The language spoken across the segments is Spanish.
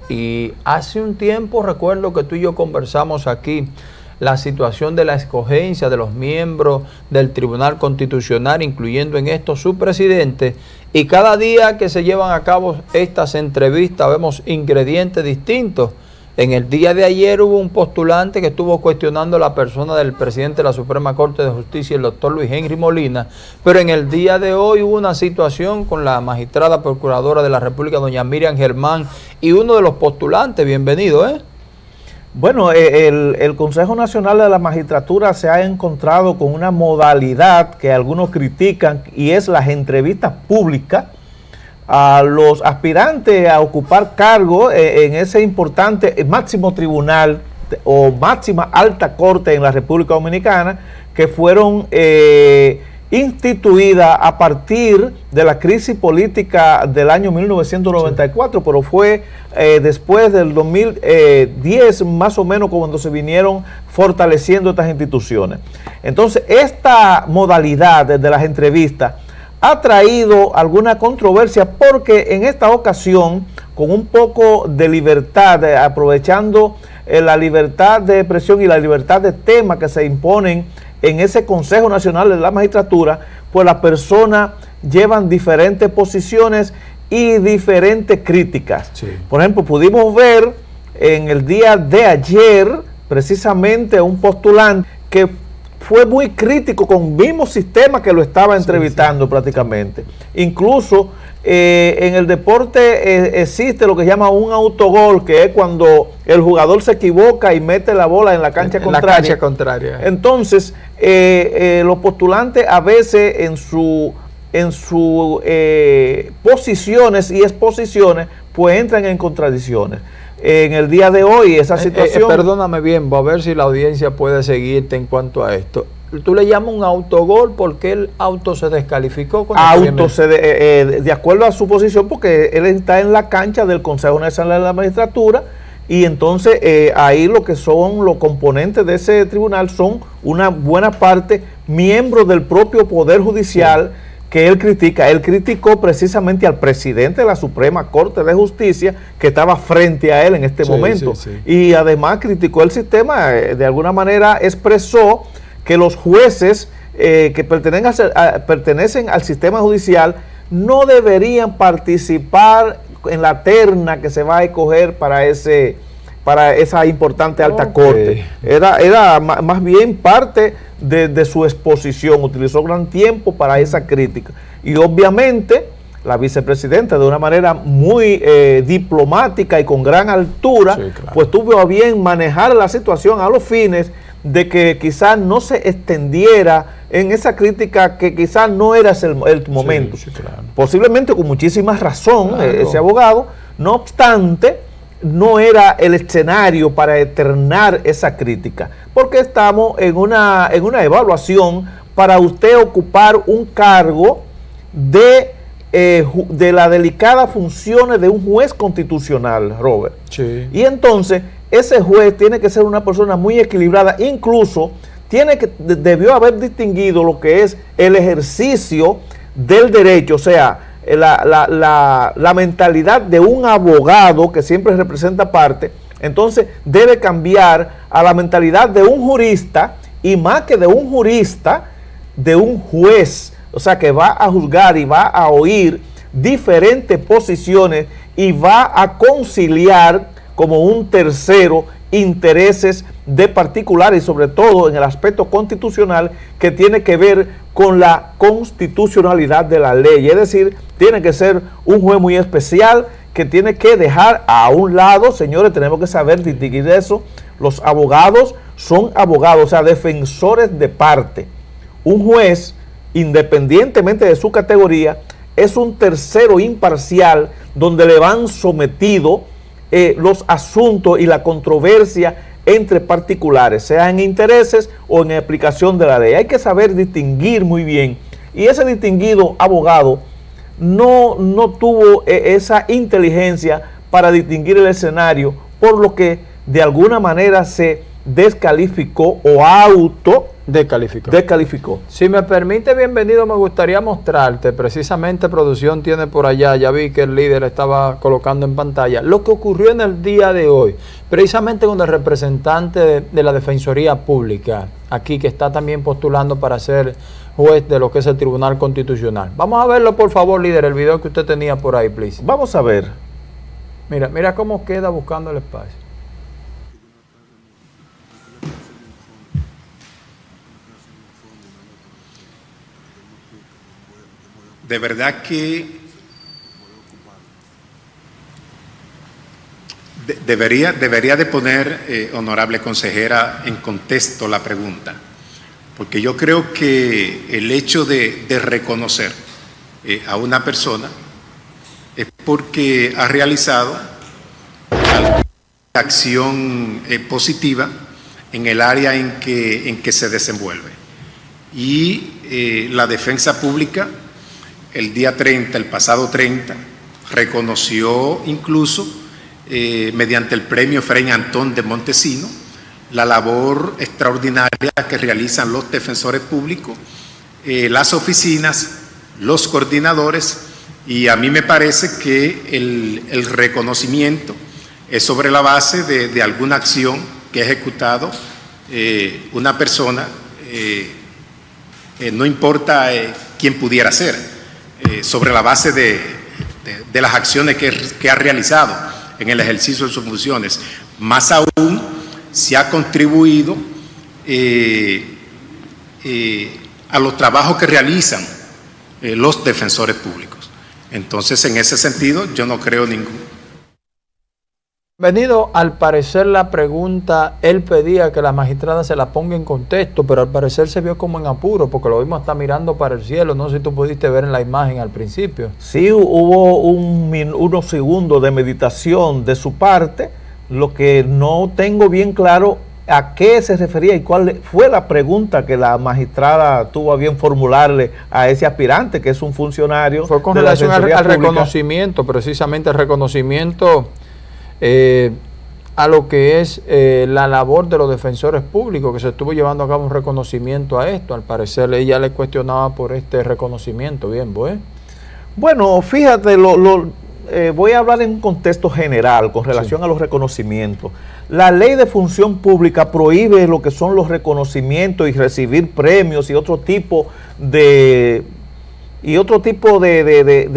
Y hace un tiempo recuerdo que tú y yo conversamos aquí la situación de la escogencia de los miembros del Tribunal Constitucional, incluyendo en esto su presidente, y cada día que se llevan a cabo estas entrevistas vemos ingredientes distintos. En el día de ayer hubo un postulante que estuvo cuestionando la persona del presidente de la Suprema Corte de Justicia, el doctor Luis Henry Molina, pero en el día de hoy hubo una situación con la magistrada procuradora de la República, doña Miriam Germán, y uno de los postulantes, bienvenido, Bueno, el Consejo Nacional de la Magistratura se ha encontrado con una modalidad que algunos critican, y es las entrevistas públicas a los aspirantes a ocupar cargo en ese importante máximo tribunal o máxima alta corte en la República Dominicana, que fueron instituidas a partir de la crisis política del año 1994, pero fue después del 2010 más o menos cuando se vinieron fortaleciendo estas instituciones. Entonces, esta modalidad de las entrevistas ha traído alguna controversia porque en esta ocasión, con un poco de libertad, aprovechando la libertad de expresión y la libertad de tema que se imponen en ese Consejo Nacional de la Magistratura, pues las personas llevan diferentes posiciones y diferentes críticas. Sí. Por ejemplo, pudimos ver en el día de ayer precisamente un postulante que fue muy crítico con el mismo sistema que lo estaba entrevistando, prácticamente. Incluso en el deporte existe lo que se llama un autogol, que es cuando el jugador se equivoca y mete la bola en la cancha contraria. La cancha contraria. Entonces, los postulantes a veces en sus posiciones y exposiciones, pues entran en contradicciones. En el día de hoy esa situación... perdóname bien, a ver si la audiencia puede seguirte en cuanto a esto. Tú le llamas un autogol porque el auto se descalificó. De acuerdo a su posición, porque él está en la cancha del Consejo Nacional de la Magistratura, y entonces ahí lo que son los componentes de ese tribunal son una buena parte miembros del propio Poder Judicial. Sí. Que él critica. Él criticó precisamente al presidente de la Suprema Corte de Justicia, que estaba frente a él en este momento. Y además criticó el sistema, de alguna manera expresó que los jueces que pertenecen al sistema judicial no deberían participar en la terna que se va a escoger para esa importante alta corte. Era más bien parte de su exposición, utilizó gran tiempo para esa crítica. Y obviamente la vicepresidenta, de una manera muy diplomática y con gran altura, pues tuvo a bien manejar la situación a los fines de que quizás no se extendiera en esa crítica, que quizás no era el momento. Posiblemente con muchísima razón, ese abogado. No obstante, no era el escenario para eternar esa crítica, porque estamos en una evaluación para usted ocupar un cargo de las delicadas funciones de un juez constitucional, Robert. Sí. Y entonces ese juez tiene que ser una persona muy equilibrada, incluso debió haber distinguido lo que es el ejercicio del derecho, o sea, la mentalidad de un abogado que siempre representa parte. Entonces debe cambiar a la mentalidad de un jurista, y más que de un jurista, de un juez, o sea, que va a juzgar y va a oír diferentes posiciones y va a conciliar como un tercero intereses de particulares, y sobre todo en el aspecto constitucional, que tiene que ver con la constitucionalidad de la ley. Es decir, tiene que ser un juez muy especial, que tiene que dejar a un lado, señores, tenemos que saber distinguir eso. Los abogados son abogados, o sea, defensores de parte. Un juez, independientemente de su categoría, es un tercero imparcial donde le van sometidos los asuntos y la controversia entre particulares, sea en intereses o en aplicación de la ley. Hay que saber distinguir muy bien, y ese distinguido abogado no tuvo esa inteligencia para distinguir el escenario, por lo que de alguna manera se descalificó o auto descalificó. Si me permite, bienvenido, me gustaría mostrarte, precisamente producción tiene por allá, ya vi que el líder estaba colocando en pantalla, lo que ocurrió en el día de hoy, precisamente con el representante de la Defensoría Pública, aquí que está también postulando para ser juez de lo que es el Tribunal Constitucional. Vamos a verlo, por favor, líder, el video que usted tenía por ahí, please. Vamos a ver. Mira cómo queda buscando el espacio. De verdad que debería de poner, honorable consejera, en contexto la pregunta, porque yo creo que el hecho de reconocer a una persona es porque ha realizado alguna acción positiva en el área en que se desenvuelve. Y la defensa pública, el día 30, el pasado 30, reconoció incluso, mediante el premio Fray Antón de Montesino, la labor extraordinaria que realizan los defensores públicos, las oficinas, los coordinadores, y a mí me parece que el reconocimiento es sobre la base de alguna acción que ha ejecutado una persona, no importa quién pudiera ser, sobre la base de las acciones que ha realizado en el ejercicio de sus funciones. Más aún, se ha contribuido a los trabajos que realizan los defensores públicos. Entonces, en ese sentido, yo no creo ningún. Venido, al parecer la pregunta, él pedía que la magistrada se la ponga en contexto, pero al parecer se vio como en apuro, porque lo vimos hasta mirando para el cielo. No sé si tú pudiste ver en la imagen al principio. Sí, hubo unos segundos de meditación de su parte, lo que no tengo bien claro a qué se refería y cuál fue la pregunta que la magistrada tuvo a bien formularle a ese aspirante, que es un funcionario. Fue con relación al reconocimiento, precisamente el reconocimiento a lo que es la labor de los defensores públicos, que se estuvo llevando a cabo un reconocimiento a esto. Al parecer ella le cuestionaba por este reconocimiento. Bien, pues. Bueno, fíjate, voy a hablar en un contexto general con relación a los reconocimientos. La ley de función pública prohíbe lo que son los reconocimientos y recibir premios y otro tipo de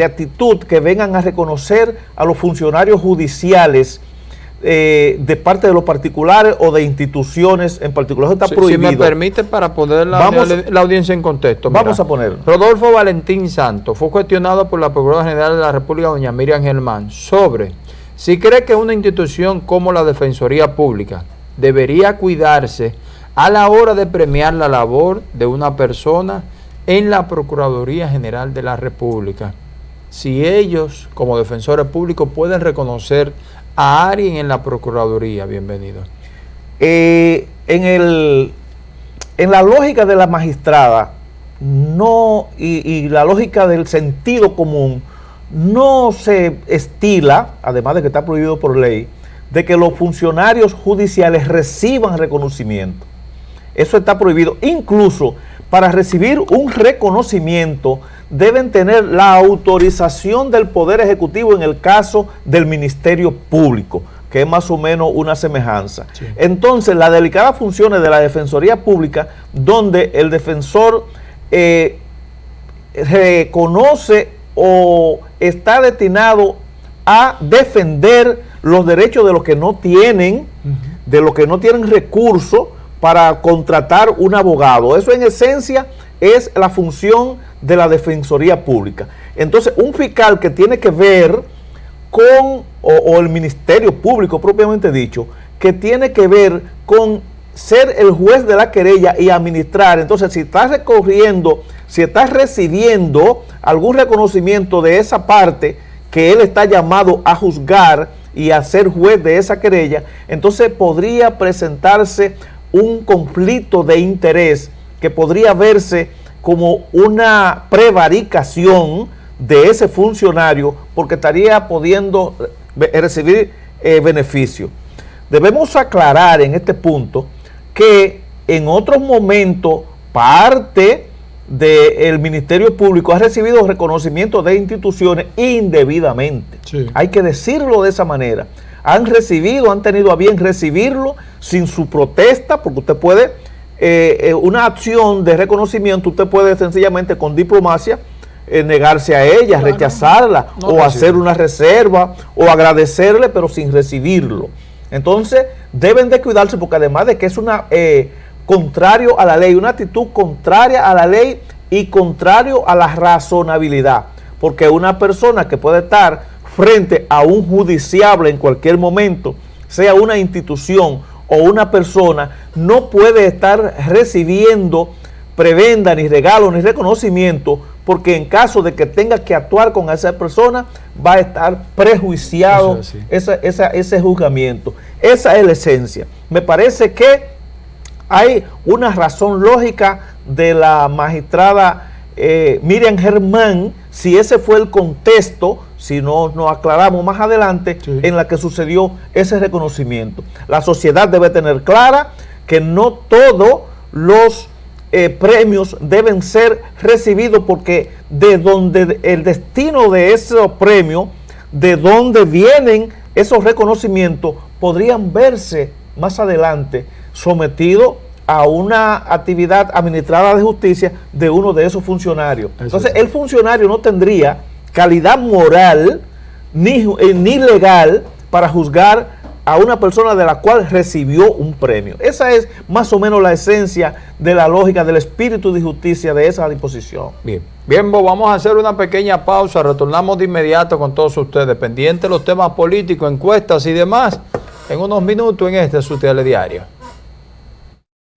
actitud que vengan a reconocer a los funcionarios judiciales de parte de los particulares o de instituciones en particular. Eso está prohibido. Si me permite, para poner la audiencia en contexto. Vamos a ponerlo. Rodolfo Valentín Santos fue cuestionado por la Procuradora General de la República, doña Miriam Germán, sobre si cree que una institución como la Defensoría Pública debería cuidarse a la hora de premiar la labor de una persona en la Procuraduría General de la República. Si ellos, como defensores públicos, pueden reconocer a alguien en la Procuraduría. Bienvenido. En la lógica de la magistrada y la lógica del sentido común, no se estila, además de que está prohibido por ley, de que los funcionarios judiciales reciban reconocimiento. Eso está prohibido. Incluso para recibir un reconocimiento deben tener la autorización del Poder Ejecutivo en el caso del Ministerio Público, que es más o menos una semejanza. Sí. Entonces, las delicadas funciones de la Defensoría Pública, donde el defensor reconoce o está destinado a defender los derechos de los que no tienen, de los que no tienen recursos para contratar un abogado. Eso en esencia es la función de la Defensoría Pública. Entonces, un fiscal que tiene que ver con, o el Ministerio Público propiamente dicho, que tiene que ver con ser el juez de la querella y administrar. Entonces, si estás recorriendo, si estás recibiendo algún reconocimiento de esa parte que él está llamado a juzgar y a ser juez de esa querella, entonces podría presentarse un conflicto de interés que podría verse como una prevaricación de ese funcionario, porque estaría pudiendo recibir beneficio. Debemos aclarar en este punto que en otros momentos parte del Ministerio Público ha recibido reconocimiento de instituciones indebidamente. Sí. Hay que decirlo de esa manera. Han tenido a bien recibirlo sin su protesta, porque usted puede, una acción de reconocimiento, usted puede sencillamente con diplomacia negarse a ella, rechazarla, o hacer una reserva, o agradecerle, pero sin recibirlo. Entonces, deben de cuidarse, porque además de que es una contrario a la ley, una actitud contraria a la ley y contrario a la razonabilidad, porque una persona que puede estar frente a un judiciable en cualquier momento, sea una institución o una persona, no puede estar recibiendo prebenda, ni regalo, ni reconocimiento, porque en caso de que tenga que actuar con esa persona, va a estar prejuiciado ese juzgamiento. Esa es la esencia. Me parece que hay una razón lógica de la magistrada Miriam Germán, si ese fue el contexto, si no nos aclaramos más adelante, en la que sucedió ese reconocimiento. La sociedad debe tener clara que no todos los premios deben ser recibidos, porque de donde el destino de esos premios, de donde vienen esos reconocimientos, podrían verse más adelante sometidos a una actividad administrada de justicia de uno de esos funcionarios. Entonces, el funcionario no tendría calidad moral ni legal para juzgar a una persona de la cual recibió un premio. Esa es más o menos la esencia de la lógica, del espíritu de justicia de esa disposición. Bien, vamos a hacer una pequeña pausa, retornamos de inmediato con todos ustedes, pendientes de los temas políticos, encuestas y demás, en unos minutos en este su telediario.